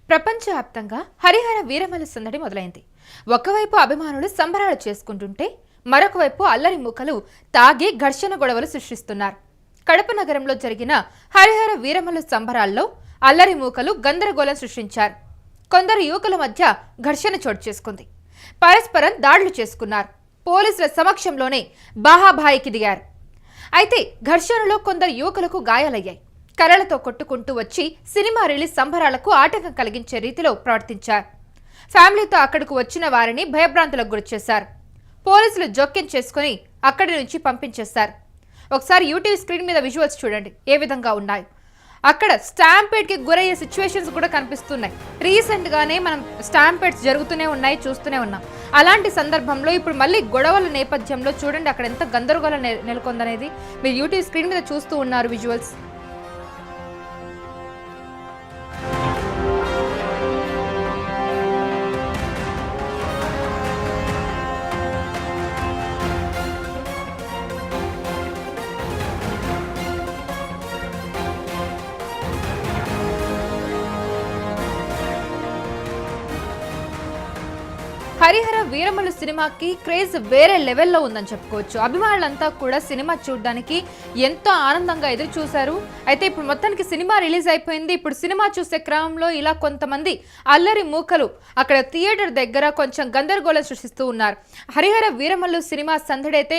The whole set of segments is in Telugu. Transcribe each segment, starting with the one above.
ప్రపంచవ్యాప్తంగా హరిహర వీరమల్లు సందడి మొదలైంది. ఒకవైపు అభిమానులు సంబరాలు చేసుకుంటుంటే మరొక వైపు అల్లరి మూకలు తాగి ఘర్షణ గొడవలు సృష్టిస్తున్నారు. కడప నగరంలో జరిగిన హరిహర వీరమల్లు సంబరాల్లో అల్లరి మూకలు గందరగోళం సృష్టించారు. కొందరు యువకుల మధ్య ఘర్షణ చోటు చేసుకుంది. పరస్పరం దాడులు చేసుకున్నారు. పోలీసుల సమక్షంలోనే బాహాబాయికి దిగారు. అయితే ఘర్షణలో కొందరు యువకులకు గాయాలయ్యాయి. కర్రలతో కొట్టుకుంటూ వచ్చి సినిమా రిలీజ్ సంబరాలకు ఆటంకం కలిగించే రీతిలో ప్రవర్తించారు. ఫ్యామిలీతో అక్కడకు వచ్చిన వారిని భయభ్రాంతులకు గురిచేశారు. పోలీసులు జోక్యం చేసుకుని అక్కడి నుంచి పంపించేశారు. ఒకసారి యూట్యూబ్ స్క్రీన్ మీద విజువల్స్ చూడండి ఏ విధంగా ఉన్నాయి. అక్కడ స్టాంపేడ్కి గురయ్యే సిచ్యువేషన్స్ కూడా కనిపిస్తున్నాయి. రీసెంట్గానే మనం స్టాంపేడ్స్ జరుగుతూనే ఉన్నాయి, చూస్తూనే ఉన్నాం. అలాంటి సందర్భంలో ఇప్పుడు మళ్ళీ గొడవల నేపథ్యంలో చూడండి అక్కడ ఎంత గందరగోళం నెలకొందనేది మీరు యూట్యూబ్ స్క్రీన్ మీద చూస్తూ ఉన్నారు విజువల్స్. హరిహర వీరమల్లు సినిమాకి క్రేజ్ వేరే లెవెల్లో ఉందని చెప్పుకోవచ్చు. అభిమానులంతా కూడా సినిమా చూడడానికి ఎంతో ఆనందంగా ఎదురు చూశారు. అయితే ఇప్పుడు మొత్తానికి సినిమా రిలీజ్ అయిపోయింది. ఇప్పుడు సినిమా చూసే క్రమంలో ఇలా కొంతమంది అల్లరి మూకలు అక్కడ థియేటర్ దగ్గర కొంచెం గందరగోళం సృష్టిస్తూ ఉన్నారు. హరిహర వీరమల్లు సినిమా సందడైతే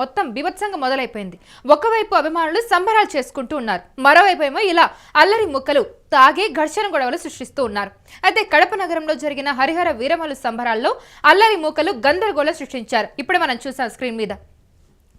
మొత్తం బీభత్సంగా మొదలైపోయింది. ఒకవైపు అభిమానులు సంబరాలు చేసుకుంటూ ఉన్నారు, మరోవైపు ఏమో ఇలా అల్లరి మూకలు తాగే ఘర్షణ గొడవలు సృష్టిస్తూ ఉన్నారు. అయితే కడప నగరంలో జరిగిన హరిహర వీరమల్లు సంబరాల్లో అల్లరి మూకలు గందరగోళం సృష్టించారు. ఇప్పుడు మనం చూసాం స్క్రీన్ మీద.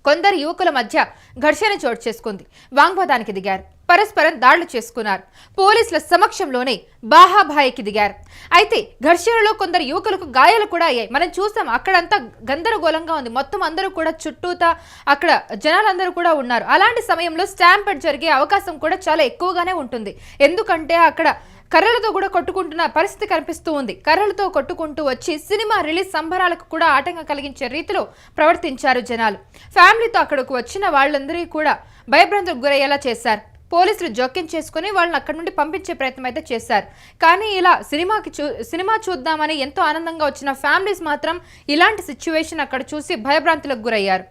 కొందరు యువకుల మధ్య ఘర్షణ చోటు చేసుకుంది. వాంగ్వాదానికి దిగారు. పరస్పరం దాడులు చేసుకున్నారు. పోలీసుల సమక్షంలోనే బాహాబాయికి దిగారు. అయితే ఘర్షణలో కొందరు యువకులకు గాయాలు కూడా అయ్యాయి. మనం చూసాం అక్కడంతా గందరగోళంగా ఉంది. మొత్తం అందరూ కూడా చుట్టూతా అక్కడ జనాలందరూ కూడా ఉన్నారు. అలాంటి సమయంలో స్టాంపేడ్ జరిగే అవకాశం కూడా చాలా ఎక్కువగానే ఉంటుంది. ఎందుకంటే అక్కడ కర్రలతో కూడా కొట్టుకుంటున్న పరిస్థితి కనిపిస్తూ ఉంది. కర్రలతో కొట్టుకుంటూ వచ్చి సినిమా రిలీజ్ సంబరాలకు కూడా ఆటంకం కలిగించే రీతిలో ప్రవర్తించారు జనాలు. ఫ్యామిలీతో అక్కడకు వచ్చిన వాళ్ళందరూ కూడా భయభ్రాంతులకు గురయ్యేలా చేశారు. పోలీసులు జోక్యం చేసుకుని వాళ్ళని అక్కడి నుండి పంపించే ప్రయత్నం అయితే చేశారు. కానీ ఇలా సినిమా చూద్దామని ఎంతో ఆనందంగా వచ్చిన ఫ్యామిలీస్ మాత్రం ఇలాంటి సిచ్యువేషన్ అక్కడ చూసి భయభ్రాంతులకు గురయ్యారు.